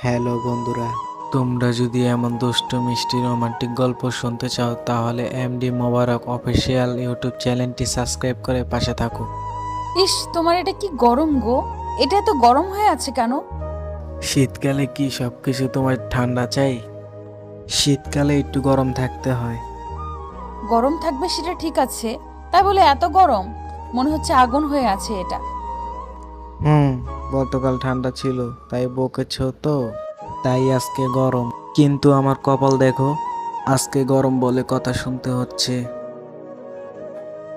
Hello বন্ধুরা, তোমরা যদি এমন দুষ্টু মিষ্টি রোমান্টিক গল্প শুনতে চাও তাহলে এমডি মোবারক অফিসিয়াল ইউটিউব চ্যানেলটি সাবস্ক্রাইব করে পাশে থাকো। ইস, তোমার এটা কি গরম গো? এটা এত গরম হয়ে আছে কেন? শীতকালে কি সবকিছু তোমার ঠান্ডা চাই? শীতকালে একটু গরম থাকতে হয়। গরম থাকবে সেটা ঠিক আছে, তাই বলে এত গরম? মনে হচ্ছে আগুন হয়ে আছে এটা। গতকাল ঠান্ডা ছিল তাই বকেছ তো, তাই আজকে গরম। কিন্তু আমার কপাল দেখো, আজকে গরম বলে কথা শুনতে হচ্ছে।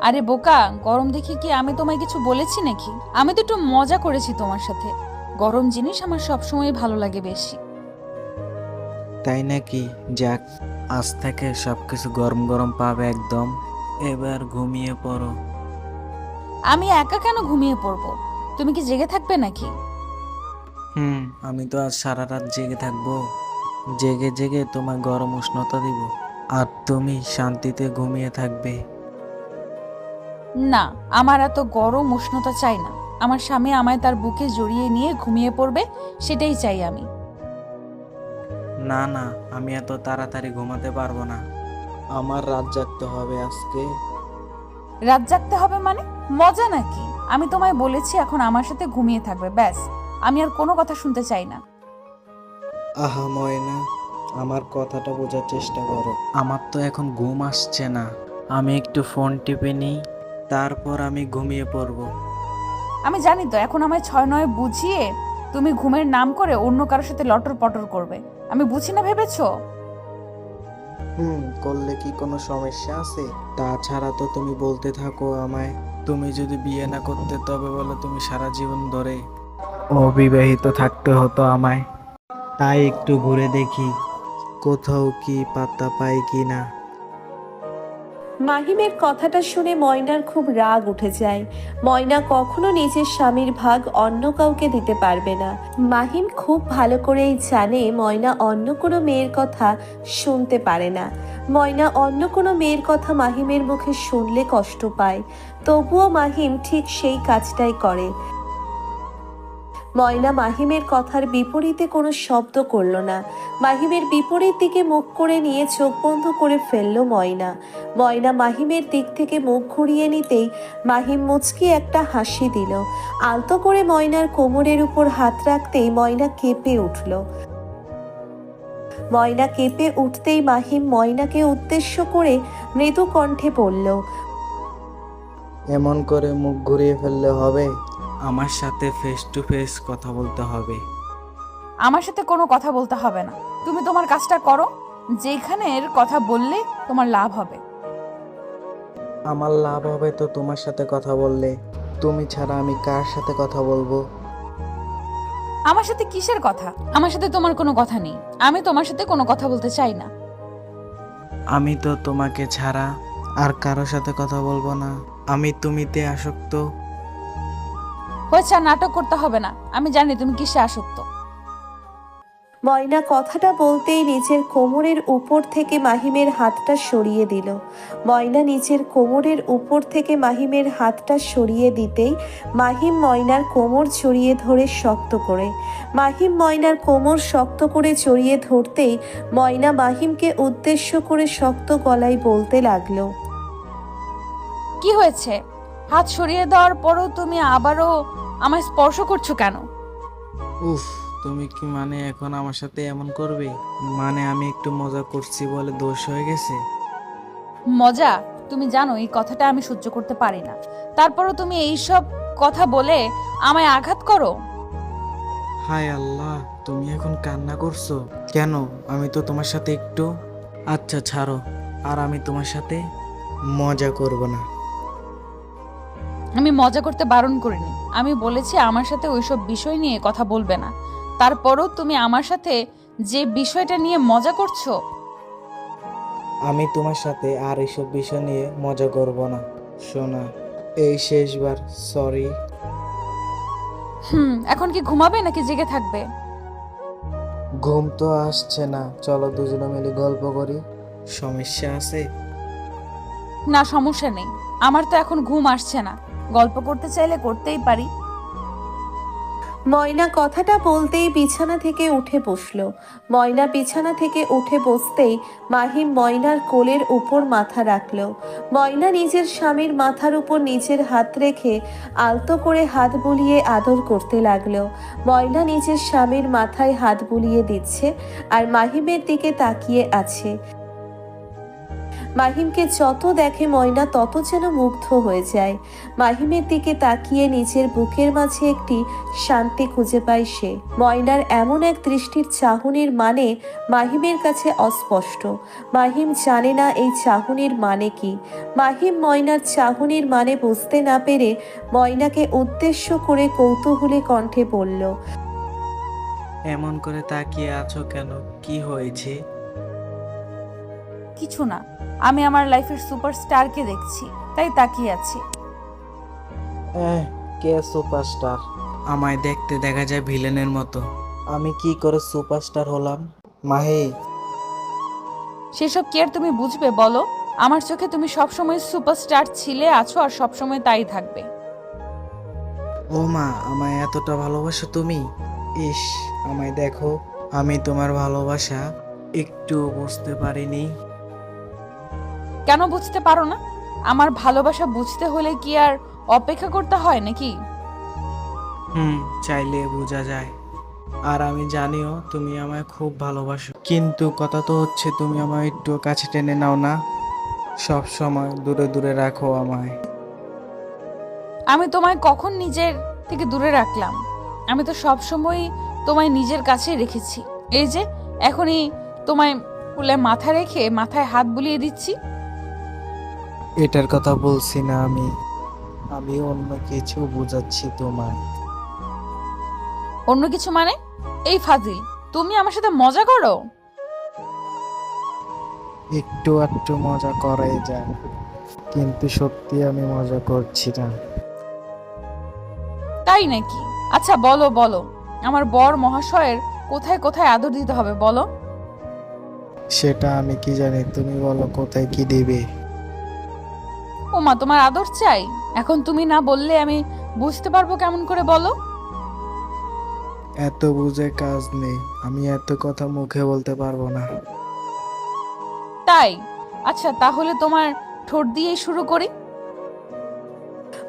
আরে বোকা, গরম দেখে কি আমি তোমায় কিছু বলেছি নাকি? আমি তো একটু মজা করেছি তোমার সাথে। গরম জিনিস আমার সবসময় ভালো লাগে বেশি। তাই নাকি? যাক, আজ থেকে সবকিছু গরম গরম পাবে একদম। এবার ঘুমিয়ে পড়ো। আমি একা কেন ঘুমিয়ে পড়বো? তুমি কি জেগে থাকবে নাকি? আমি তো আজ সারা রাত জেগে থাকবো। জেগে জেগে তোমায় গরম উষ্ণতা দিব, আর তুমি শান্তিতে ঘুমিয়ে থাকবে। না, আমার এত গরম উষ্ণতা চাই না। আমার স্বামী আমায় তার বুকে জড়িয়ে নিয়ে ঘুমিয়ে পড়বে, সেটাই চাই আমি। না না, আমি এত তাড়াতাড়ি ঘুমাতে পারবো না। আমার রাত জাগতে হবে আজকে। রাত জাগতে হবে মানে? মজা নাকি? আমি তোমায় বলেছি এখন আমার সাথে ঘুমিয়ে থাকবে, ব্যাস। আমি আর কোনো কথা শুনতে চাই না। আহা ময়না, আমার কথাটা বোঝার চেষ্টা করো। আমার তো এখন ঘুম আসছে না। আমি একটু ফোন টিপে নিই, তারপর আমি ঘুমিয়ে পড়বো। আমি জানি তো এখন আমায় ছয় নয় বুঝিয়ে তুমি ঘুমের নাম করে অন্য কারোর সাথে লটর পটর করবে। আমি বুঝি না ভেবেছো? করলে কি কোনো সমস্যা আছে? তাছাড়া তো তুমি বলতে থাকো আমায়, তুমি যদি বিয়ে না করতে তবে বলো তুমি সারা জীবন ধরে অবিবাহিত থাকতে হতো আমায়। তাই একটু ঘুরে দেখি কোথাও কি পাত্তা পাই কি না। মাহিমের কথাটা শুনে ময়নার খুব রাগ উঠে যায়। ময়না কখনো নিজের স্বামীর ভাগ অন্য কাউকে দিতে পারবে না। মাহিম খুব ভালো করেই জানে ময়না অন্য কোনো মেয়ের কথা শুনতে পারে না। ময়না অন্য কোনো মেয়ের কথা মাহিমের মুখে শুনলে কষ্ট পায়, তবুও মাহিম ঠিক সেই কাজটাই করে। ময়না মাহিমের কথার বিপরীতে কোনো শব্দ করল না। মাহিমের বিপরীত দিকে মুখ করে নিয়ে চোখ বন্ধ করে ফেলল ময়না। ময়না মাহিমের দিক থেকে মুখ ঘুরিয়ে নিতেই মাহিম মুচকি একটা হাসি দিল। আলতো করে ময়নার কোমরের উপর হাত রাখতেই ময়না কেঁপে উঠল। ময়না কেঁপে উঠতেই মাহিম ময়নাকে উদ্দেশ্য করে মৃদু কণ্ঠে বলল, এমন করে মুখ ঘুরিয়ে ফেললে হবে? আমার সাথে ফেস টু ফেস কথা বলতে হবে। আমার সাথে কোনো কথা বলতে হবে না। তুমি তোমার কাজটা করো, যেখানের কথা বললে তোমার লাভ হবে। আমার লাভ হবে তো তোমার সাথে কথা বললে। তুমি ছাড়া আমি কার সাথে কথা বলবো? আমার সাথে কিসের কথা? আমার সাথে তোমার কোনো কথা নেই। আমি তোমার সাথে কোনো কথা বলতে চাই না। আমি তো তোমাকে ছাড়া আর কারো সাথে কথা বলবো না। আমি তুমিতে আসক্ত। হয়েছে, আর নাটক করতে হবে না। আমি জানি তুমি কিসে আসক্ত। ময়না কথাটা বলতেই নিচের কোমরের উপর থেকে মাহিমের হাতটা সরিয়ে দিল। ময়না নিচের কোমরের উপর থেকে মাহিমের হাতটা সরিয়ে দিতেই মাহিম ময়নার কোমর জড়িয়ে ধরে শক্ত করে। মাহিম ময়নার কোমর শক্ত করে জড়িয়ে ধরতেই ময়না মাহিমকে উদ্দেশ্য করে শক্ত গলায় বলতে লাগলো, কি হয়েছে? হাত সরিয়ে দেওয়ার পরও তুমি আবারও আমায় স্পর্শ করছো কেন? উফ, তুমি কি মানে এখন আমার সাথে এমন করবে? মানে আমি একটু মজা করছি বলে দোষ হয়ে গেছে? মজা? তুমি জানো এই কথাটা আমি সহ্য করতে পারি না। তারপরও তুমি এইসব কথা বলে আমায় আঘাত করো। হায় আল্লাহ, তুমি এখন কান্না করছো কেন? আমি তো তোমার সাথে একটু, আচ্ছা ছাড়ো, আর আমি তোমার সাথে মজা করব না। আমি মজা করতে বারণ করিনি। আমি বলেছি আমার সাথে ওইসব বিষয় নিয়ে কথা বলবে না। তারপরও তুমি আমার সাথে যে বিষয়টা নিয়ে মজা করছো। আমি তোমার সাথে আর এইসব বিষয় নিয়ে মজা করব না সোনা। এই শেষবার, সরি। এখন কি ঘুমাবে নাকি জেগে থাকবে? ঘুম তো আসছে না, চলো দুজনে মিলে গল্প করি। সমস্যা আছে? না, সমস্যা নেই। আমার তো এখন ঘুম আসছে না। গল্প করতে চাইলে করতেই পারি। ময়না কথাটা বলতেই বিছানা থেকে উঠে বসলো। ময়না বিছানা থেকে উঠে বসতেই মাহিম ময়নার কোলের উপর মাথা রাখলো। ময়না নিজের স্বামীর মাথার উপর নিজের হাত রেখে আলতো করে হাত বুলিয়ে আদর করতে লাগলো। ময়না নিজের স্বামীর মাথায় হাত বুলিয়ে দিচ্ছে আর মাহিমের দিকে তাকিয়ে আছে। মাহিমকে যত দেখে ময়না তত যেন মুগ্ধ হয়ে যায়। মাহিমের দিকে তাকিয়ে নিজের বুকের মাঝে একটি শান্তি খুঁজে পায় সে। ময়নার এমন এক দৃষ্টির চাহনির মানে মাহিমের কাছে অস্পষ্ট। মাহিম জানে না এই চাহনির মানে কি। মাহিম ময়নার চাহনির মানে বুঝতে না পেরে ময়নাকে উদ্দেশ্য করে কৌতূহলী কণ্ঠে বলল, এমন করে তাকিয়ে আছো কেন? কি হয়েছে? কিছু না, আমি আমার লাইফের সুপারস্টারকে দেখছি, তাই তাকিয়ে আছি। কে সুপারস্টার? আমায় দেখতে দেখা যায় ভিলেনের মতো। আমি কি করে সুপারস্টার হলাম? মাহি, সেসব কি আর তুমি বুঝবে বলো? আমার চোখে তুমি সবসময় সুপারস্টার ছিলে, আছো আর সবসময় তাই থাকবে। ও মা, আমায় এতটা ভালোবাসো তুমি? ইস, আমায় দেখো, আমি তোমার ভালোবাসা একটু বুঝতে পারিনি। কেন বুঝতে পারো না? আমার ভালোবাসা বুঝতে হলে কি আর অপেক্ষা করতে হয় নাকি? চাইলে বোঝা যায়। আর আমি জানিও তুমি আমায় খুব ভালোবাসো, কিন্তু কথা তো হচ্ছে তুমি আমায় একটু কাছে টেনে নাও না। সব সময় দূরে দূরে রাখো আমায়। আমি তোমায় কখন নিজের থেকে দূরে রাখলাম? আমি তো সব সময় তোমায় নিজের কাছে রেখেছি। এই যে এখনই তোমায় কোলে মাথা রেখে মাথায় হাত বুলিয়ে দিচ্ছি। এটার কথা বলছি না আমি অন্য কিছু বোঝাচ্ছি তোমায়। অন্য কিছু মানে? এই ফাজিল, তুমি আমার সাথে মজা করো? একটু আধটু মজা করাই যায়, কিন্তু সত্যি আমি মজা করছি না। তাই নাকি? আচ্ছা বলো বলো, আমার বর মহাশয়ের কোথায় কোথায় আদর দিতে হবে বলো। সেটা আমি কি জানি, তুমি বলো কোথায় কি দিবে। ওমা, তোমার আদর চাই? এখন তুমি না বললে আমি বুঝতে পারবো কেমন করে বলো? এত বুঝে কাজ নেই, আমি এত কথা মুখে বলতে পারবো না। তাই? আচ্ছা তাহলে তোমার ঠোঁট দিয়েই শুরু করি।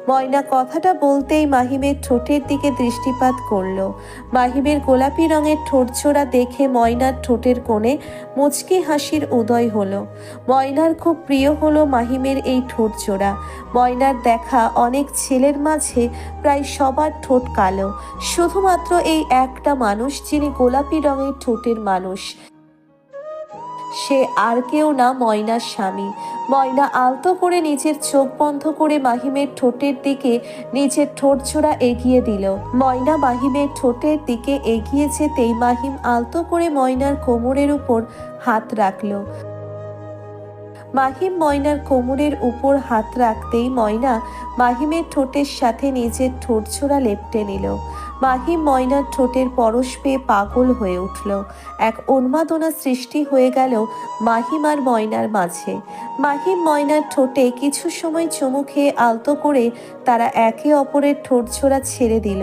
ময়না কথাটা বলতেই মাহিমের ঠোঁটের দিকে দৃষ্টিপাত করলো। মাহিমের গোলাপি রঙের ঠোঁটজোড়া দেখে ময়নার ঠোঁটের কোণে মুচকি হাসির উদয় হলো। ময়নার খুব প্রিয় হলো মাহিমের এই ঠোঁটজোড়া। ময়নার দেখা অনেক ছেলের মাঝে প্রায় সবার ঠোঁট কালো, শুধুমাত্র এই একটা মানুষ যিনি গোলাপি রঙের ঠোঁটের মানুষ, সে আর কেউ না, ময়নার স্বামী। ময়না আলতো করে নিজের চোখ বন্ধ করে মাহিমের ঠোঁটের দিকে নিজের ঠোঁটজোড়া এগিয়ে দিল। ময়না মাহিমের ঠোঁটের দিকে এগিয়ে যেতেই মাহিম আলতো করে ময়নার কোমরের উপর হাত রাখল। মাহিম ময়নার কোমরের উপর হাত রাখতেই ময়না মাহিমের ঠোঁটের সাথে নিজের ঠোঁটজোড়া লেপটে নিল। মাহিম ময়নার ঠোঁটের পরশ পেয়ে পাগল হয়ে উঠল। এক উন্মাদনা সৃষ্টি হয়ে গেল মাহিম আর ময়নার মাঝে। মাহিম ময়নার ঠোঁটে কিছু সময় চুমু খেয়ে আলতো করে তারা একে অপরের ঠোঁটজোড়া ছেড়ে দিল।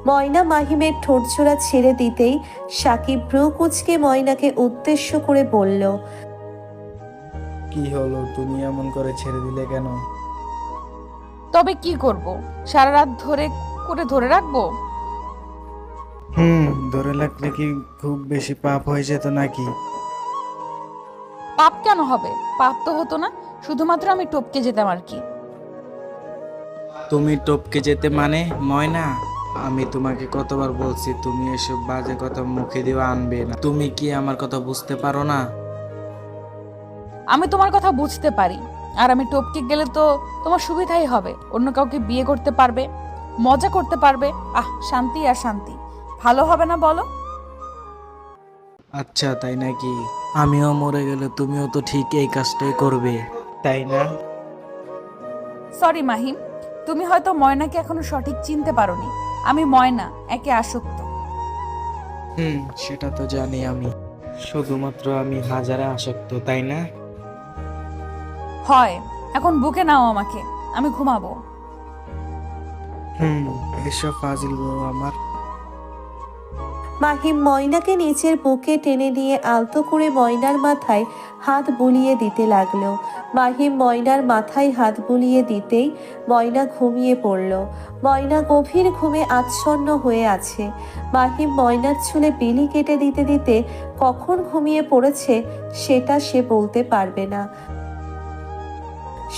ময়না মাহিমের ঠোঁটজোড়া ছেড়ে দিতেই সাকিব ভ্রু কুঁচকে ময়নাকে উদ্দেশ্য করে বলল, কি হলো, তুমি এমন করে ছেড়ে দিলে কেন? তবে কি করব? সারা রাত ধরে রাখবো? ধরে রাখলে কি খুব বেশি পাপ হয়ে যেত নাকি? পাপ কেন হবে? পাপ তো হতো না, শুধুমাত্র আমি টপকে যেতাম আর কি। তুমি টপকে যেতে মানে? ময়না, আমি তোমাকে কতবার বলছি তুমি এসব বাজে কথা মুখে দিয়ে আনবে না। তুমি কি আমার কথা বুঝতে পারো না? আমি তোমার কথা বুঝতে পারি, আর আমি টপকে গেলে তো তোমার সুবিধাই হবে। অন্য কাউকে বিয়ে করতে পারবে, মজা করতে পারবে। শান্তি আর শান্তি, ভালো হবে না বলো? আচ্ছা তাই নাকি? আমিও মরে গেলে তুমিও তো ঠিক এই কাজটাই করবে, তাই না? সরি মাহিম, তুমি হয়তো ময়নাকে এখনো সঠিক চিনতে পারোনি। আমি ময়না, একে আসক্ত। সেটা তো জানি আমি, শুধুমাত্র আমি হাজারে আসক্ত, তাই না? হয়, এখন বুকে নাও আমাকে, আমি ঘুমাবো। এসব ফাজিল বউ আমার। মাহিম ময়নাকে নিচের বুকে টেনে নিয়ে আলতো করে ময়নার মাথায় হাত বুলিয়ে দিতে লাগলো। মাহিম ময়নার মাথায় হাত বুলিয়ে দিতেই ময়না ঘুমিয়ে পড়ল। ময়না গভীর ঘুমে আচ্ছন্ন হয়ে আছে। মাহিম ময়নার চুলে বিলি কেটে দিতে দিতে কখন ঘুমিয়ে পড়েছে সেটা সে বলতে পারবে না।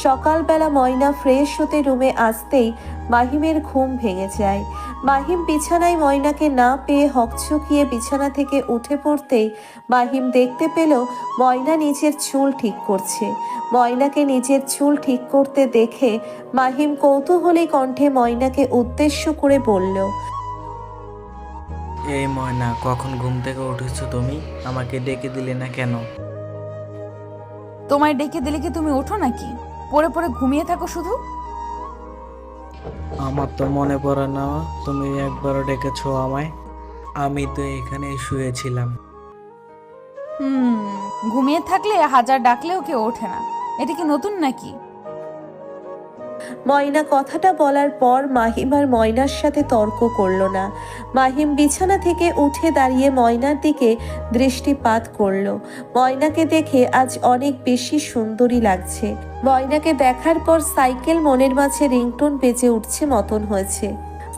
সকালবেলা ময়না ফ্রেশ হতে রুমে আসতেই মাহিমের ঘুম ভেঙে যায়। মাহিম বিছানায় ময়নাকে না পেয়ে হকচকিয়ে বিছানা থেকে উঠে পড়তেই মাহিম দেখতে পেল ময়না নিজের চুল ঠিক করছে। ময়নাকে নিজের চুল ঠিক করতে দেখে মাহিম কৌতূহলী কণ্ঠে ময়নাকে উদ্দেশ্য করে বলল, এই ময়না, কখন ঘুম থেকে উঠেছো তুমি? আমাকে ডেকে দিলে না কেন? তোমায় ডেকে দিলে কি তুমি ওঠো নাকি? পড়ে পড়ে ঘুমিয়ে থাকো শুধু। আমার তো মনে পড়ে না তুমি একবারও ডেকেছো আমায়। আমি তো এখানে শুয়েছিলাম। ঘুমিয়ে থাকলে হাজার ডাকলেও কেউ ওঠে না, এটা কি নতুন নাকি? ময়না কথাটা বলার পর মাহিম আর ময়নার সাথে তর্ক করলো না। মাহিম বিছানা থেকে উঠে দাঁড়িয়ে ময়নার দিকে দৃষ্টিপাত করলো। ময়নাকে দেখে আজ অনেক বেশি সুন্দরী লাগছে। ময়নাকে দেখার পর সাইকেল মনের মাঝে রিংটোন বেজে উঠছে মতন হয়েছে।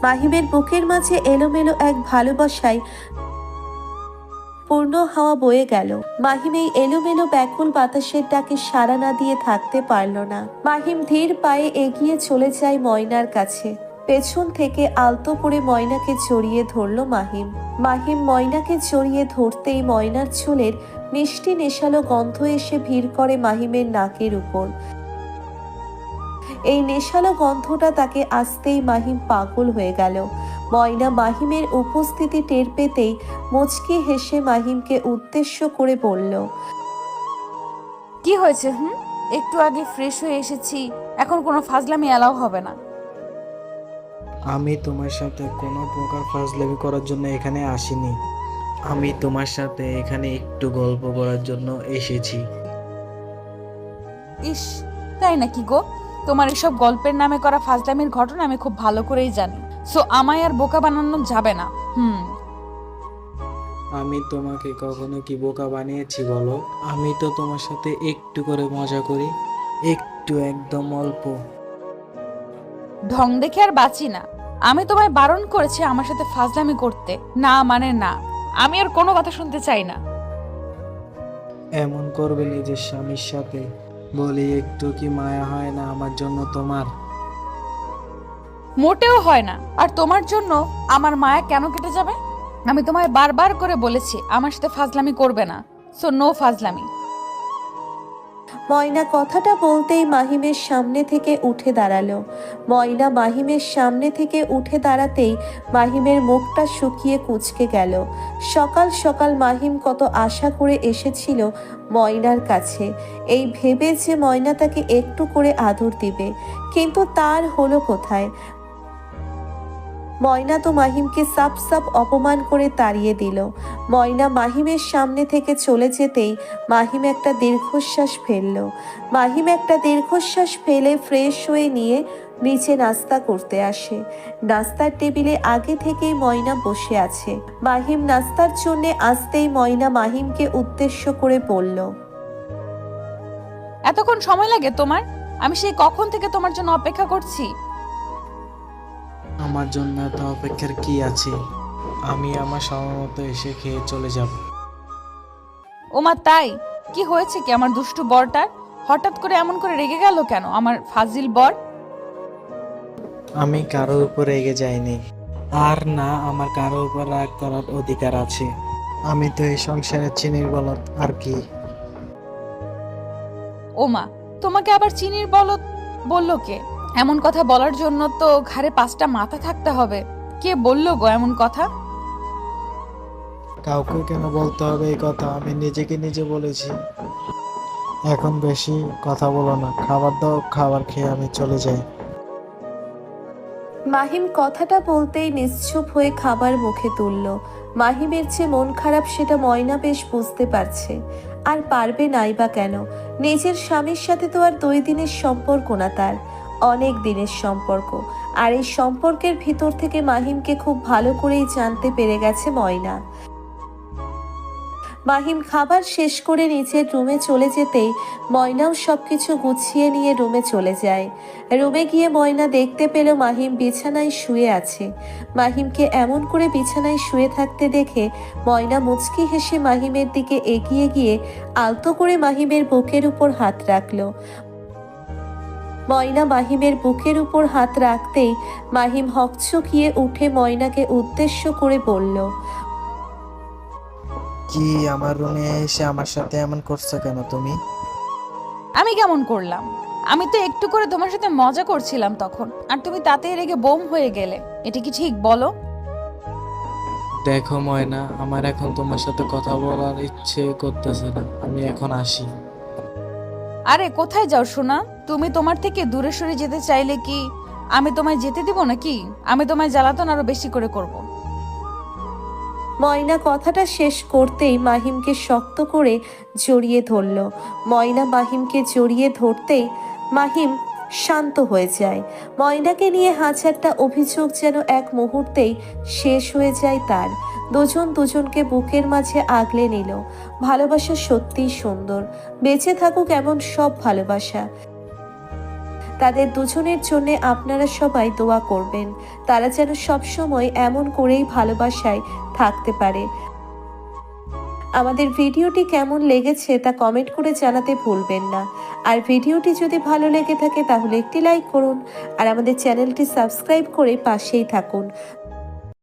মাহিমের বুকের মাঝে এলোমেলো এক ভালোবাসায় পূর্ণ হাওয়া বয়ে গেল। মাহিম এই এলোমেলো ব্যাকুল বাতাসের ডাকে সাড়া না দিয়ে থাকতে পারল না। মাহিম ধীর পায়ে এগিয়ে চলে যায় ময়নার কাছে। পেছন থেকে আলতো করে ময়নাকে জড়িয়ে ধরল মাহিম। মাহিম ময়নাকে জড়িয়ে ধরতেই ময়নার চুলের মিষ্টি নেশালো গন্ধ এসে ভিড় করে মাহিমের নাকের উপর। এই নেশালো গন্ধটা তাকে আসতেই মাহিম পাগল হয়ে গেল। ময়না মাহিমের উপস্থিতি টের পেতেই মুচকি হেসে মাহিমকে উদ্দেশ্য করে বলল, কি হয়েছে? একটু আগে ফ্রেশ হয়ে এসেছি, এখন কোনো ফাজলামি এলাও হবে না। আমি তোমার সাথে কোনো প্রকার ফাজলামি করার জন্য এখানে আসিনি। আমি তোমার সাথে এখানে একটু গল্প করার জন্য এসেছি। ইস, তাই নাকি গো? তোমার এসব গল্পের নামে করা ফাজলামির ঘটনা আমি খুব ভালো করেই জানি। সো আমায় আর বোকা বানানো যাবে না। আমি তোমাকে কখনো কি বোকা বানিয়েছি বলো? আমি তো তোমার সাথে একটু করে মজা করি, একটু, একদম অল্প। ঢং দেখে আর বাঁচি না। আমি তোমায় বারণ করেছি আমার সাথে ফাজলামি করতে। না মানে না, আমি আর কোনো কথা শুনতে চাই না। এমন করবে নিজের স্বামীর সাথে? বলি, একটু কি মায়া হয় না আমার জন্য তোমার? মোটেও হয় না। আর তোমার জন্য আমার মায়া কেন কেটে যাবে? আমি তোমায় বারবার করে বলেছি আমার সাথে ফাজলামি করবে না। সো নো ফাজলামি। ময়না কথাটা বলতেই মাহিমের সামনে থেকে উঠে দাঁড়ালো। ময়না মাহিমের সামনে থেকে উঠে দাঁড়াতেই মাহিমের মুখটা শুকিয়ে কুঁচকে গেল। সকাল সকাল মাহিম কত আশা করে এসেছিল ময়নার কাছে, এই ভেবে যে ময়না তাকে একটু করে আদর দিবে, কিন্তু তার হলো কোথায়? ময়না তো মাহিমকে সাপ সাপ অপমান করে তাড়িয়ে দিল। ময়না মাহিমের সামনে থেকে চলে যেতেই মাহিম একটা দীর্ঘশ্বাস ফেলল। মাহিম একটা দীর্ঘশ্বাস ফেলে ফ্রেশ হয়ে নিয়ে নিচে নাস্তা করতে আসে। নাস্তার টেবিলে আগে থেকেই ময়না বসে আছে। মাহিম নাস্তার জন্য আসতেই ময়না মাহিমকে উদ্দেশ্য করে বলল, এতক্ষণ সময় লাগে তোমার? আমি সেই কখন থেকে তোমার জন্য অপেক্ষা করছি। আমার জন্য এত অপেক্ষার কি আছে? আমি আমার সময় মতো এসে খেয়ে চলে যাব। ওমা তাই? কি হয়েছে কি আমার দুষ্টু বরটার? হঠাৎ করে এমন করে রেগে গেল কেন আমার ফাজিল বর? আমি কারোর উপর রেগে যাইনি, আর না আমার কারোর উপর রাগ করার অধিকার আছে। আমি তো এই সংসারের চিনির বলদ, আর কি। ওমা, তোমাকে আবার চিনির বলদ বললো কে? এমন কথা বলার জন্য তো ঘাড়ে 5টা মাথা থাকতে হবে। কে বললো গো এমন কথা? কাউকে কেন বলতে হবে এই কথা? আমি নিজেকে নিজে বলেছি। এখন বেশি কথা বলো না, খাবার দাও, খাবার খেয়ে আমি চলে যাই। মাহিম কথাটা বলতেই নিশ্চুপ হয়ে খাবার মুখে তুলল। মাহিমের যে মন খারাপ সেটা ময়না বেশ বুঝতে পারছে। আর পারবে নাই বা কেন? নিজের স্বামীর সাথে তো আর 2 দিনের সম্পর্ক না তার। অনেক দিনের সম্পর্ক। আর এই সম্পর্কের ভিতর থেকে মাহিমকে খুব ভালো করেই জানতে পেরে গেছে ময়না। মাহিম খাবার শেষ করে নিচের রুমে চলে যেতেই ময়নাও সবকিছু গুছিয়ে নিয়ে রুমে চলে যায়। রুমে গিয়ে ময়না দেখতে পেল মাহিম বিছানায় শুয়ে আছে। মাহিমকে এমন করে বিছানায় শুয়ে থাকতে দেখে ময়না মুচকি হেসে মাহিমের দিকে এগিয়ে গিয়ে আলতো করে মাহিমের বুকের উপর হাত রাখলো। ময়না মাহিমের বুকের উপর হাত রাখতেই মাহিম হকচকিয়ে উঠে ময়নাকে উদ্দেশ্য করে বলল, কি আমার রুমে এসে আমার সাথে এমন করছো কেন তুমি? আমি কেমন করলাম? আমি তো একটু করে তোমার সাথে মজা করছিলাম তখন, আর তুমি তাতেই রেগে বোম হয়ে গেলে। এটা কি ঠিক বলো? দেখো ময়না, আমার এখন তোমার সাথে কথা বলার ইচ্ছে করতেছে না, আমি এখন আসি। আরে কোথায় যাও সোনা? তুমি তোমার থেকে দূরে সরে যেতে চাইলে কি আমি তোমায় যেতে দিব নাকি? আমি তোমায় জ্বালাতন আরো বেশি করে করব। ময়না কথাটা শেষ করতেই মাহিমকে শক্ত করে জড়িয়ে ধরল। ময়না মাহিমকে জড়িয়ে ধরতেই মাহিম শান্ত হয়ে যায়। ময়নাকে নিয়ে হাজারটা অভিযোগ যেন এক মুহূর্তেই শেষ হয়ে যায় তার। দুজন দুজনকে বুকের মাঝে আগলে নিল। ভালোবাসা সত্যিই সুন্দর। বেঁচে থাকুক এমন সব ভালোবাসা। তাদের দুজনের জন্য আপনারা সবাই দোয়া করবেন, তারা যেন সবসময় এমন করেই ভালোবাসায় থাকতে পারে। আমাদের ভিডিওটি কেমন লেগেছে তা কমেন্ট করে জানাতে ভুলবেন না। আর ভিডিওটি যদি ভালো লেগে থাকে তাহলে একটি লাইক করুন আর আমাদের চ্যানেলটি সাবস্ক্রাইব করে পাশেই থাকুন।